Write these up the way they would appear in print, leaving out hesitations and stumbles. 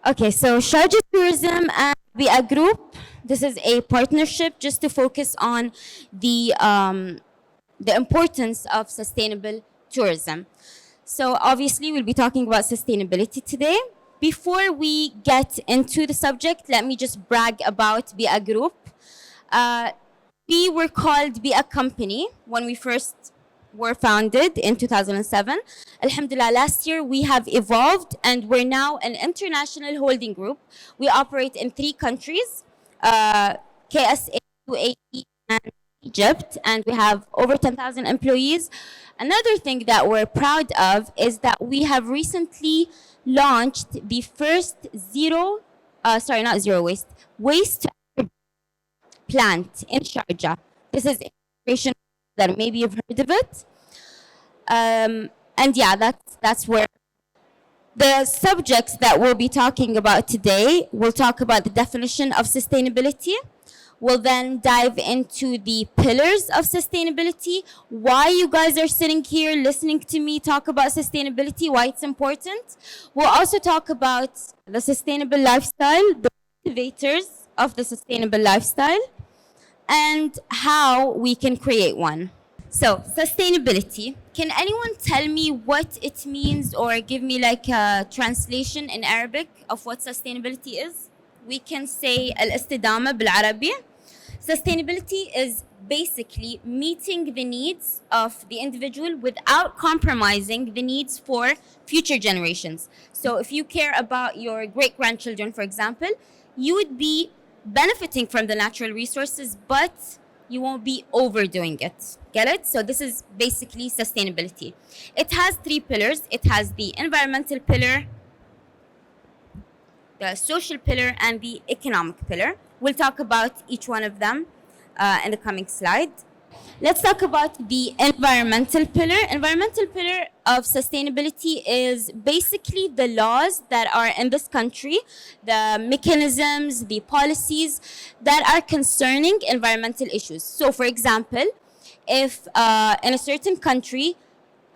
Okay, so Sharjah Tourism and we a group. This is a partnership just to focus on the importance of sustainable tourism. So obviously, we'll be talking about sustainability today. Before we get into the subject, let me just brag about Be a Group. Uh, we were called Be a Company when we first were founded in 2007. Alhamdulillah, last year we have evolved and we're now an international holding group. We operate in 3 countries, KSA, UAE, and Egypt, and we have over 10,000 employees. Another thing that we're proud of is that we have recently launched the first not zero waste, waste plant in Sharjah. This is inspiration that maybe you've heard of it. And yeah, that's where the subjects that we'll be talking about today. We'll talk about the definition of sustainability. We'll then dive into the pillars of sustainability, why you guys are sitting here listening to me talk about sustainability, why it's important. We'll also talk about the sustainable lifestyle, the motivators of the sustainable lifestyle, and how we can create one. So, sustainability. Can anyone tell me what it means or give me like a translation in Arabic of what sustainability is? We can say al-istidama bil-Arabi. Sustainability is basically meeting the needs of the individual without compromising the needs for future generations. So, if you care about your great grandchildren, for example, you would be benefiting from the natural resources, but you won't be overdoing it. Get it? So this is basically sustainability. It has 3 pillars. It has the environmental pillar, the social pillar, and the economic pillar. We'll talk about each one of them in the coming slide. Let's talk about the environmental pillar. Environmental pillar of sustainability is basically the laws that are in this country, the mechanisms, the policies that are concerning environmental issues. So, for example, if in a certain country,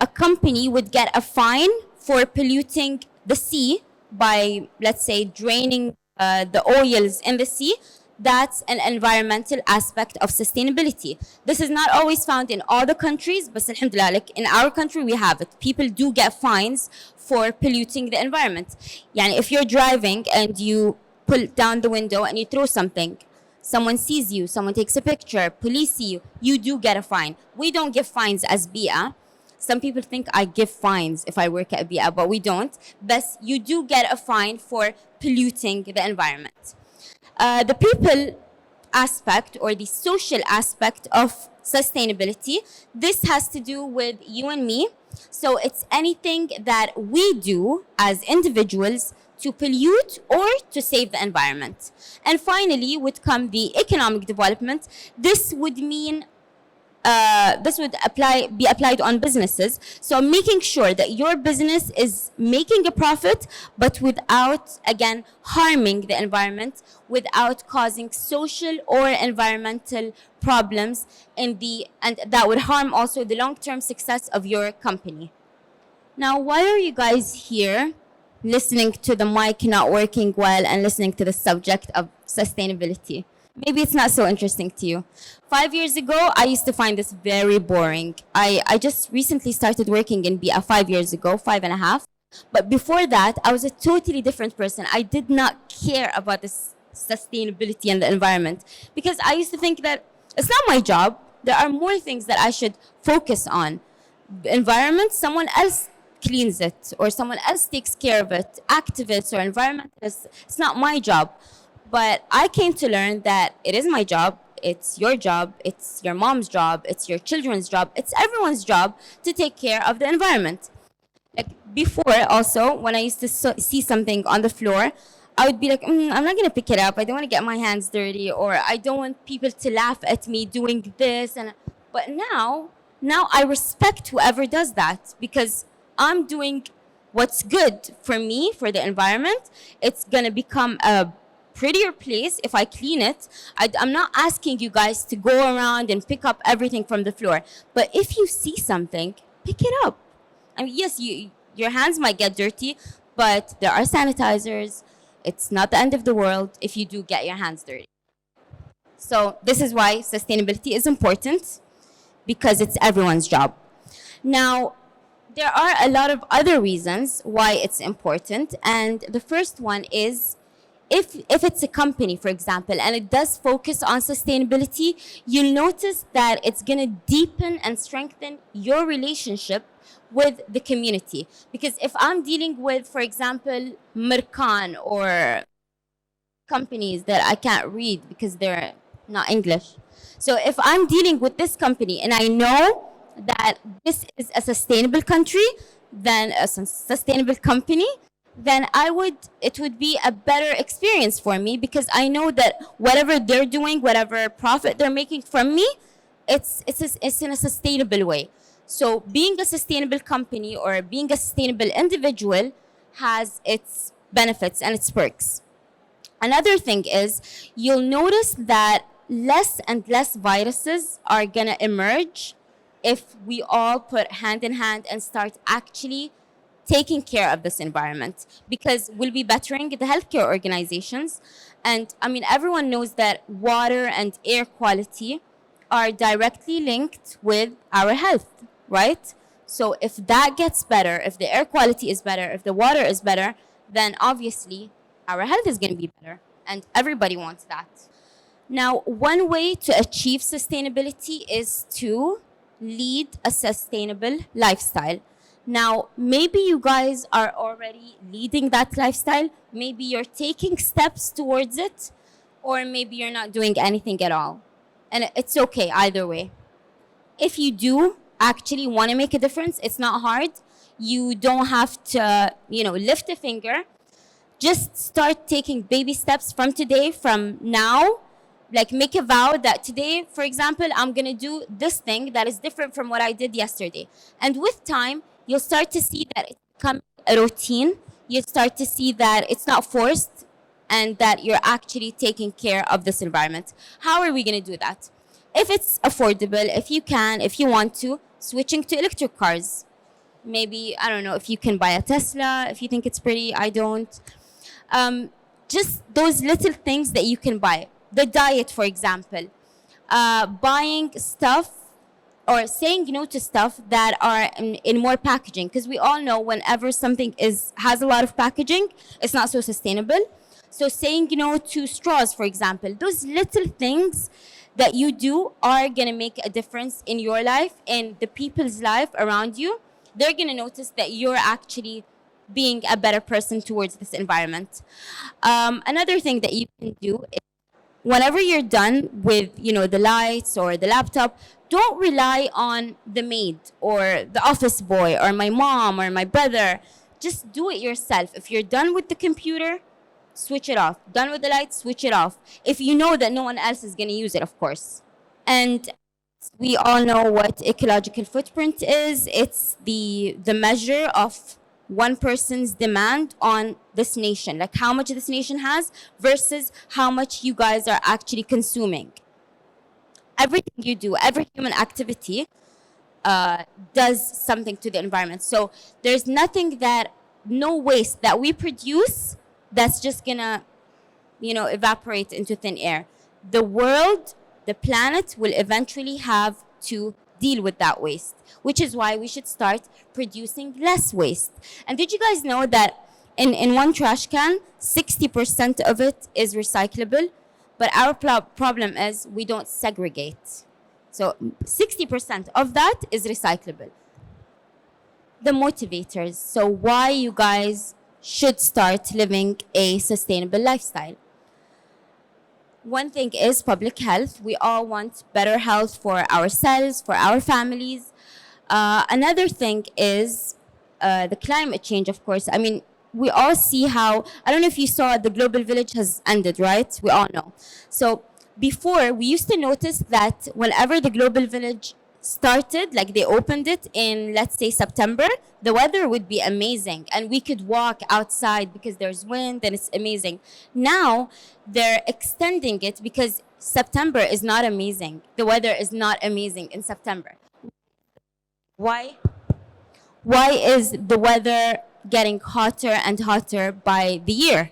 a company would get a fine for polluting the sea by, let's say, draining the oils in the sea, that's an environmental aspect of sustainability. This is not always found in all the countries, but alhamdulillah, like in our country, we have it. People do get fines for polluting the environment. Yani if you're driving and you pull down the window and you throw something, someone sees you, someone takes a picture, police see you, you do get a fine. We don't give fines as BIA. Some people think I give fines if I work at BIA, but we don't. But you do get a fine for polluting the environment. The people aspect or the social aspect of sustainability, this has to do with you and me. So it's anything that we do as individuals to pollute or to save the environment. And finally would come the economic development. This would mean this would be applied on businesses. So making sure that your business is making a profit, but without, again, harming the environment, without causing social or environmental problems and that would harm also the long-term success of your company. Now, why are you guys here listening to the mic not working well and listening to the subject of sustainability? Maybe it's not so interesting to you. 5 years ago, I used to find this very boring. I just recently started working in BIA 5 years ago, 5.5. But before that, I was a totally different person. I did not care about this sustainability and the environment because I used to think that it's not my job. There are more things that I should focus on. The environment, someone else cleans it or someone else takes care of it. Activists or environmentalists, it's not my job. But I came to learn that it is my job, it's your job, it's your mom's job, it's your children's job, it's everyone's job to take care of the environment. Like before, also, when I used to see something on the floor, I would be like, I'm not gonna pick it up. I don't want to get my hands dirty, or I don't want people to laugh at me doing this. But now I respect whoever does that because I'm doing what's good for me, for the environment. It's gonna become a prettier place if I clean it. I'm not asking you guys to go around and pick up everything from the floor. But if you see something, pick it up. I mean, yes, your hands might get dirty, but there are sanitizers. It's not the end of the world if you do get your hands dirty. So this is why sustainability is important, because it's everyone's job. Now, there are a lot of other reasons why it's important, and the first one is if it's a company, for example, and it does focus on sustainability, you'll notice that it's going to deepen and strengthen your relationship with the community. Because if I'm dealing with, for example, Mirkan or companies that I can't read because they're not English. So if I'm dealing with this company and I know that this is a sustainable country, then a sustainable company, then it would be a better experience for me, because I know that whatever they're doing, whatever profit they're making from me, it's in a sustainable way. So being a sustainable company or being a sustainable individual has its benefits and its perks. Another thing is, you'll notice that less and less viruses are gonna emerge if we all put hand in hand and start actually taking care of this environment, because we'll be bettering the healthcare organizations. And I mean, everyone knows that water and air quality are directly linked with our health, right? So if that gets better, if the air quality is better, if the water is better, then obviously our health is going to be better. And everybody wants that. Now, one way to achieve sustainability is to lead a sustainable lifestyle. Now, maybe you guys are already leading that lifestyle. Maybe you're taking steps towards it, or maybe you're not doing anything at all. And it's okay either way. If you do actually want to make a difference, it's not hard. You don't have to, lift a finger. Just start taking baby steps from today, from now. Like, make a vow that today, for example, I'm going to do this thing that is different from what I did yesterday. And with time, you'll start to see that it's becoming a routine. You'll start to see that it's not forced and that you're actually taking care of this environment. How are we going to do that? If it's affordable, if you can, if you want to, switching to electric cars. Maybe, I don't know, if you can buy a Tesla, if you think it's pretty, I don't. Just those little things that you can buy. The diet, for example. Buying stuff or saying no to stuff that are in more packaging. Because we all know whenever something has a lot of packaging, it's not so sustainable. So saying no to straws, for example. Those little things that you do are going to make a difference in your life, in the people's life around you. They're going to notice that you're actually being a better person towards this environment. Another thing that you can do is, whenever you're done with, the lights or the laptop, don't rely on the maid or the office boy or my mom or my brother. Just do it yourself. If you're done with the computer, switch it off. Done with the lights, switch it off. If you know that no one else is going to use it, of course. And we all know what ecological footprint is. It's the measure of one person's demand on this nation, like how much this nation has versus how much you guys are actually consuming. Everything you do, every human activity does something to the environment. So there's no waste that we produce that's just gonna, evaporate into thin air. The world, the planet will eventually have to deal with that waste, which is why we should start producing less waste. And did you guys know that in one trash can, 60% of it is recyclable, but our problem is we don't segregate. So 60% of that is recyclable. The motivators, so why you guys should start living a sustainable lifestyle. One thing is public health. We all want better health for ourselves, for our families. Another thing is the climate change, of course. I mean, we all see how, I don't know if you saw, the global village has ended, right? We all know. So before, we used to notice that whenever the global village started, like they opened it in, let's say, September, the weather would be amazing and we could walk outside because there's wind and it's amazing. Now they're extending it because September is not amazing. The weather is not amazing in September. Why? Why is the weather getting hotter and hotter by the year?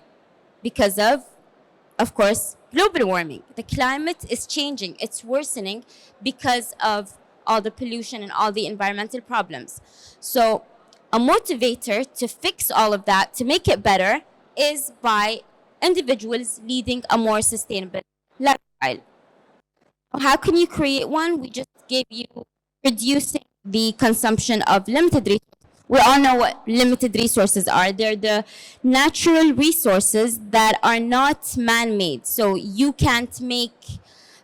because of course, global warming. The climate is changing, it's worsening because of all the pollution and all the environmental problems. So, a motivator to fix all of that, to make it better, is by individuals leading a more sustainable lifestyle. How can you create one? We just gave you reducing the consumption of limited resources. We all know what limited resources are. They're the natural resources that are not man-made. So you can't make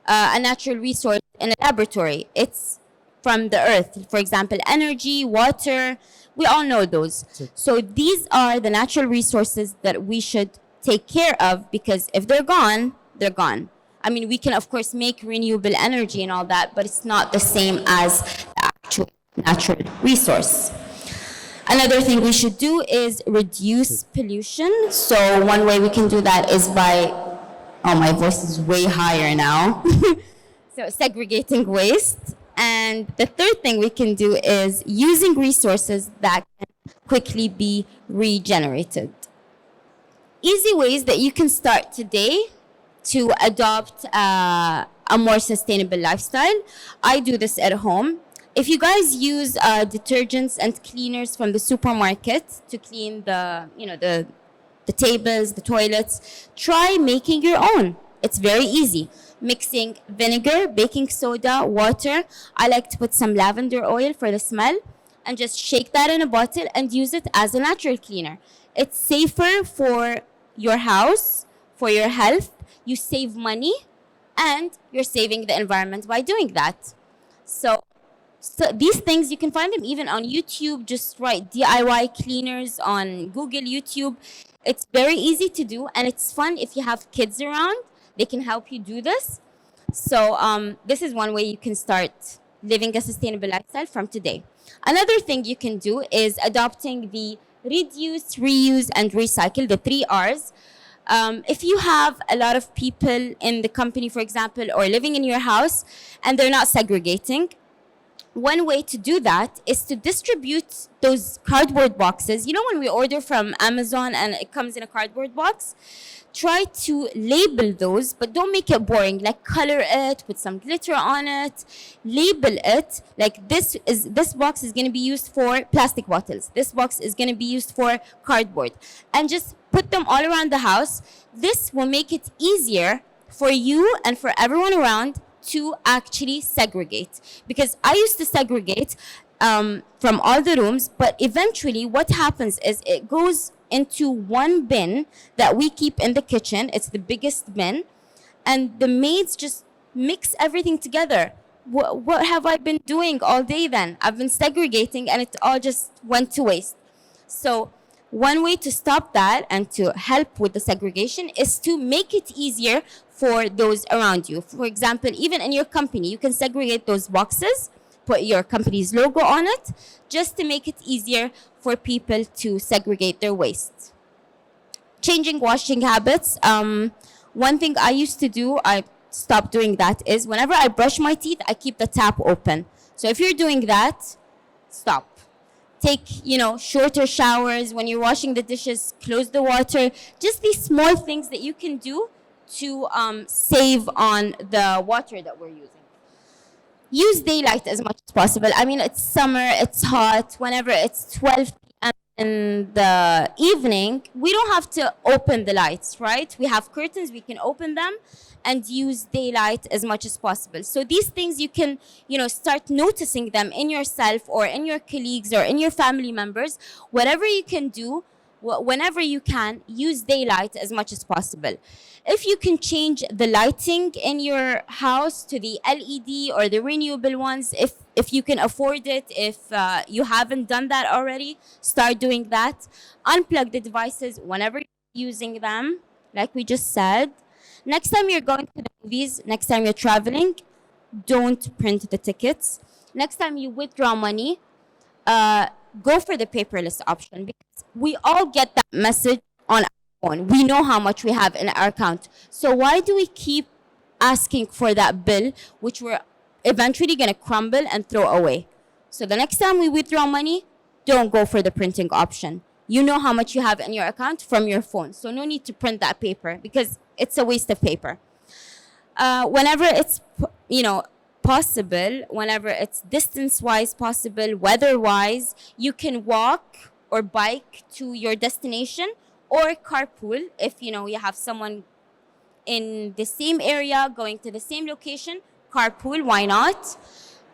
a natural resource in a laboratory. It's from the earth. For example, energy, water, we all know those. So these are the natural resources that we should take care of, because if they're gone, they're gone. I mean, we can, of course, make renewable energy and all that, but it's not the same as the actual natural resource. Another thing we should do is reduce pollution. So one way we can do that is by, oh, my voice is way higher now. So segregating waste. And the third thing we can do is using resources that can quickly be regenerated. Easy ways that you can start today to adopt a more sustainable lifestyle. I do this at home. If you guys use detergents and cleaners from the supermarket to clean the tables, the toilets, try making your own. It's very easy. Mixing vinegar, baking soda, water. I like to put some lavender oil for the smell and just shake that in a bottle and use it as a natural cleaner. It's safer for your house, for your health. You save money and you're saving the environment by doing that. So these things, you can find them even on YouTube. Just write DIY cleaners on Google, YouTube. It's very easy to do, and it's fun if you have kids around. They can help you do this. So this is one way you can start living a sustainable lifestyle from today. Another thing you can do is adopting the reduce, reuse, and recycle, the 3 R's. If you have a lot of people in the company, for example, or living in your house, and they're not segregating, one way to do that is to distribute those cardboard boxes. You know, when we order from Amazon and it comes in a cardboard box, try to label those, but don't make it boring. Like, color it, put some glitter on it, label it. Like, this box is going to be used for plastic bottles. This box is going to be used for cardboard. And just put them all around the house. This will make it easier for you and for everyone around to actually segregate. Because I used to segregate from all the rooms, but eventually what happens is it goes into one bin that we keep in the kitchen. It's the biggest bin, and the maids just mix everything together. What have I been doing all day then? I've been segregating and it all just went to waste. So one way to stop that and to help with the segregation is to make it easier for those around you. For example, even in your company, you can segregate those boxes, put your company's logo on it, just to make it easier for people to segregate their waste. Changing washing habits. One thing I used to do, I stopped doing that, is whenever I brush my teeth, I keep the tap open. So if you're doing that, stop. Take, shorter showers. When you're washing the dishes, close the water. Just these small things that you can do to save on the water that we're using. Use daylight as much as possible. I mean, it's summer, it's hot. Whenever it's 12 p.m. in the evening, we don't have to open the lights, right? We have curtains, we can open them and use daylight as much as possible. So these things you can, start noticing them in yourself or in your colleagues or in your family members. Whatever you can do, whenever you can, use daylight as much as possible. If you can change the lighting in your house to the LED or the renewable ones, if you can afford it, if you haven't done that already, start doing that. Unplug the devices whenever you're using them, like we just said. Next time you're going to the movies, next time you're traveling, don't print the tickets. Next time you withdraw money, go for the paperless option, because we all get that message on our phone. We know how much we have in our account. So why do we keep asking for that bill, which we're eventually going to crumble and throw away? So the next time we withdraw money, don't go for the printing option. You know how much you have in your account from your phone. So no need to print that paper because it's a waste of paper. Whenever it's, possible, whenever it's distance-wise possible, weather-wise, you can walk or bike to your destination, or carpool if you have someone in the same area going to the same location. Carpool, why not?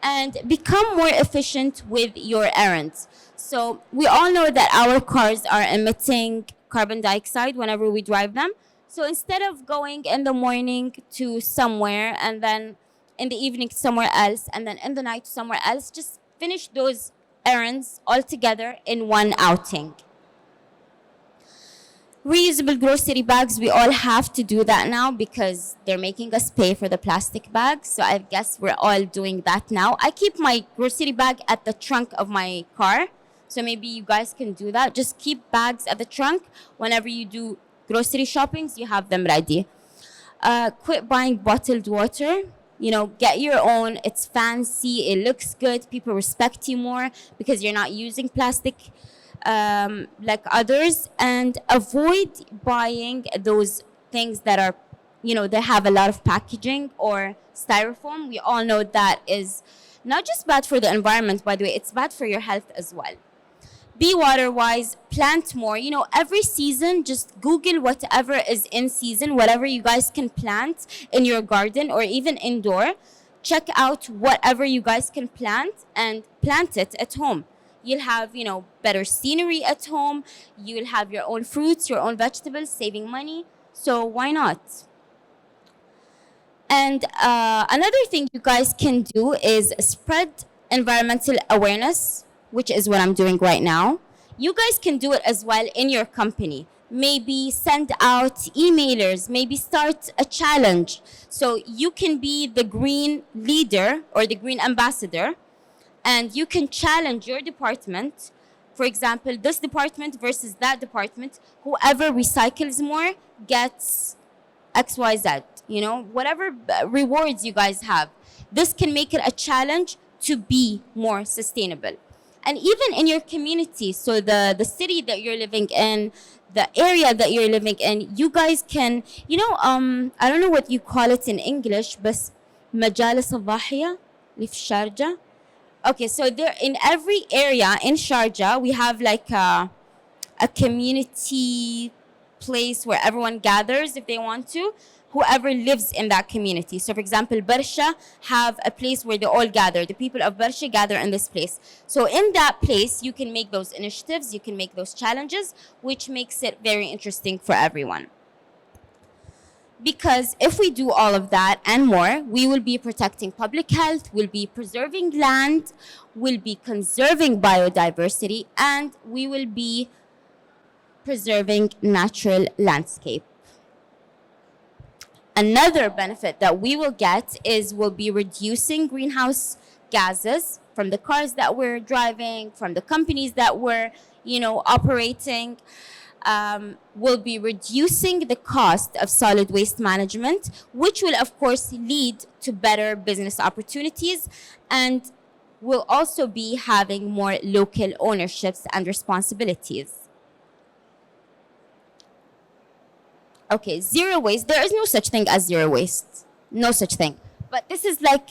And become more efficient with your errands. So we all know that our cars are emitting carbon dioxide whenever we drive them. So instead of going in the morning to somewhere and then in the evening to somewhere else and then in the night to somewhere else, just finish those errands all together in one outing. Reusable grocery bags, we all have to do that now because they're making us pay for the plastic bags. So I guess we're all doing that now. I keep my grocery bag at the trunk of my car. So maybe you guys can do that. Just keep bags at the trunk. Whenever you do grocery shoppings, you have them ready. Quit buying bottled water. Get your own. It's fancy. It looks good. People respect you more because you're not using plastic like others. And avoid buying those things that are, they have a lot of packaging or styrofoam. We all know that is not just bad for the environment, by the way, it's bad for your health as well. Be water wise, plant more. Every season, just Google whatever is in season, whatever you guys can plant in your garden or even indoor. Check out whatever you guys can plant and plant it at home. You'll have, better scenery at home. You'll have your own fruits, your own vegetables, saving money. So why not? And another thing you guys can do is spread environmental awareness, which is what I'm doing right now. You guys can do it as well in your company. Maybe send out emailers, maybe start a challenge. So you can be the green leader or the green ambassador, and you can challenge your department. For example, this department versus that department. Whoever recycles more gets XYZ, whatever rewards you guys have. This can make it a challenge to be more sustainable. And even in your community, so the city that you're living in, the area that you're living in, you guys can, I don't know what you call it in English, but مجالس الضاحية اللي في Sharjah. Okay, so there in every area in Sharjah, we have like a community place where everyone gathers if they want to, whoever lives in that community. So for example, Barsha have a place where they all gather. The people of Barsha gather in this place. So in that place, you can make those initiatives, you can make those challenges, which makes it very interesting for everyone. Because if we do all of that and more, we will be protecting public health, we'll be preserving land, we'll be conserving biodiversity, and we will be preserving natural landscape. Another benefit that we will get is we'll be reducing greenhouse gases from the cars that we're driving, from the companies that we're, operating. Will be reducing the cost of solid waste management, which will of course lead to better business opportunities, and will also be having more local ownerships and responsibilities. Okay, zero waste. There is no such thing as zero waste. No such thing. But this is like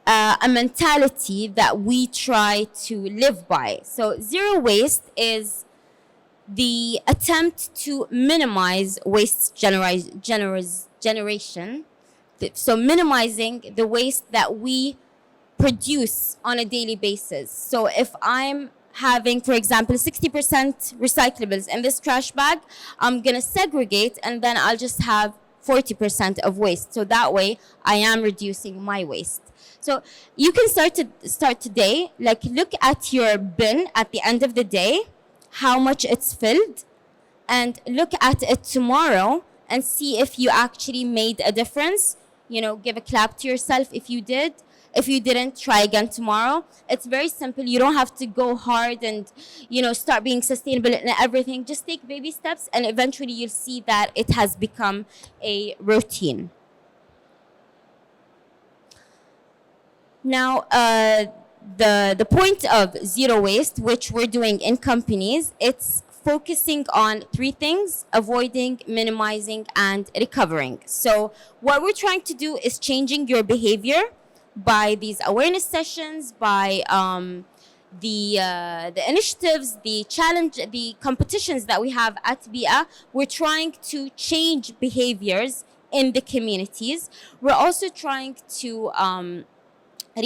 a mentality that we try to live by. So zero waste is the attempt to minimize waste generation. So minimizing the waste that we produce on a daily basis. So if I'm having, for example, 60% recyclables in this trash bag, I'm going to segregate and then I'll just have 40% of waste. So that way I am reducing my waste. So you can start today, like look at your bin at the end of the day, how much it's filled, and look at it tomorrow and see if you actually made a difference. Give a clap to yourself if you did. If you didn't, try again tomorrow. It's very simple. You don't have to go hard and, start being sustainable in everything. Just take baby steps and eventually you'll see that it has become a routine. Now, the point of zero waste, which we're doing in companies, it's focusing on three things: avoiding, minimizing, and recovering. So what we're trying to do is changing your behavior by these awareness sessions, by the initiatives, the challenge, the competitions that we have at BIA. We're trying to change behaviors in the communities. We're also trying to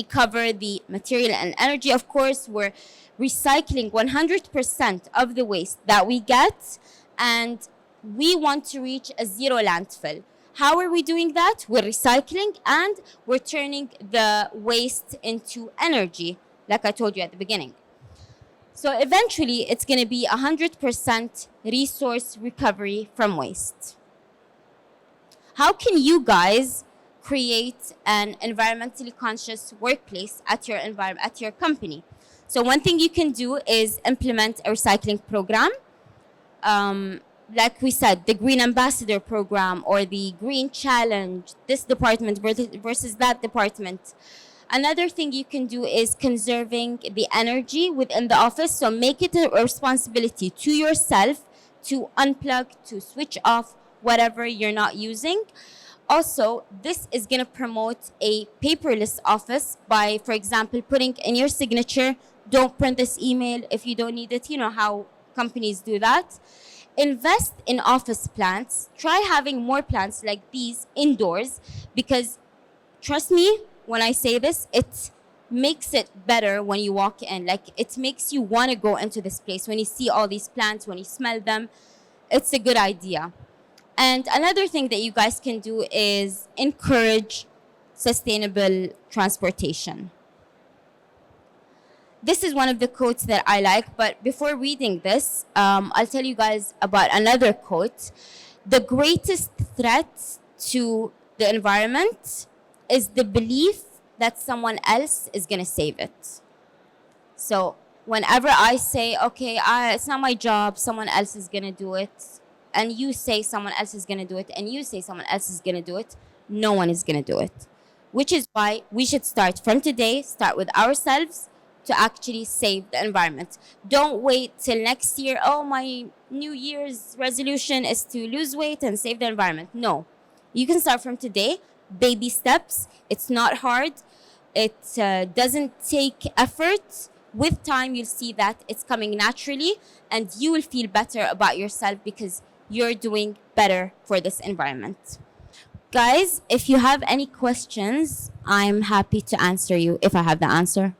recover the material and energy. Of course, we're recycling 100% of the waste that we get, and we want to reach a zero landfill. How are we doing that? We're recycling and we're turning the waste into energy, like I told you at the beginning. So eventually, it's going to be 100% resource recovery from waste. How can you guys create an environmentally conscious workplace at your company? So one thing you can do is implement a recycling program. Like we said, the Green Ambassador program or the Green Challenge, this department versus that department. Another thing you can do is conserving the energy within the office. So make it a responsibility to yourself to unplug, to switch off whatever you're not using. Also, this is going to promote a paperless office by, for example, putting in your signature, don't print this email if you don't need it. You know how companies do that. Invest in office plants. Try having more plants like these indoors, because trust me when I say this, it makes it better when you walk in. Like, it makes you want to go into this place. When you see all these plants, when you smell them, it's a good idea. And another thing that you guys can do is encourage sustainable transportation. This is one of the quotes that I like, but before reading this, I'll tell you guys about another quote. The greatest threat to the environment is the belief that someone else is going to save it. So whenever I say, okay, it's not my job, someone else is going to do it, and you say someone else is going to do it, and you say someone else is going to do it, no one is going to do it. Which is why we should start from today, start with ourselves to actually save the environment. Don't wait till next year. Oh, my New Year's resolution is to lose weight and save the environment. No, you can start from today. Baby steps. It's not hard. It doesn't take effort. With time, you'll see that it's coming naturally, and you will feel better about yourself because you're doing better for this environment. Guys, if you have any questions, I'm happy to answer you if I have the answer.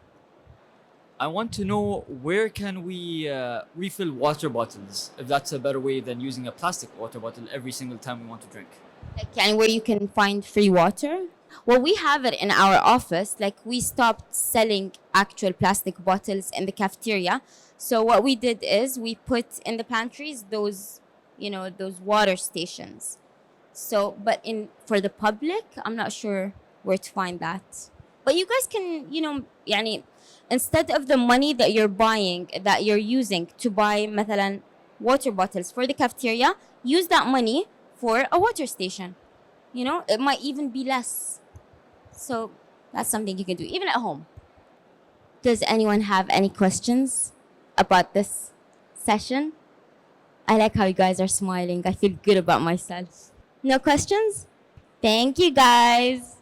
I want to know, where can we refill water bottles, if that's a better way than using a plastic water bottle every single time we want to drink. Like, and where you can find free water? Well, we have it in our office. Like, we stopped selling actual plastic bottles in the cafeteria. So what we did is we put in the pantries those water stations. So, but for the public, I'm not sure where to find that. But you guys can, يعني, instead of the money that you're using to buy مثلا water bottles for the cafeteria, use that money for a water station. It might even be less. So that's something you can do, even at home. Does anyone have any questions about this session? I like how you guys are smiling. I feel good about myself. No questions? Thank you, guys.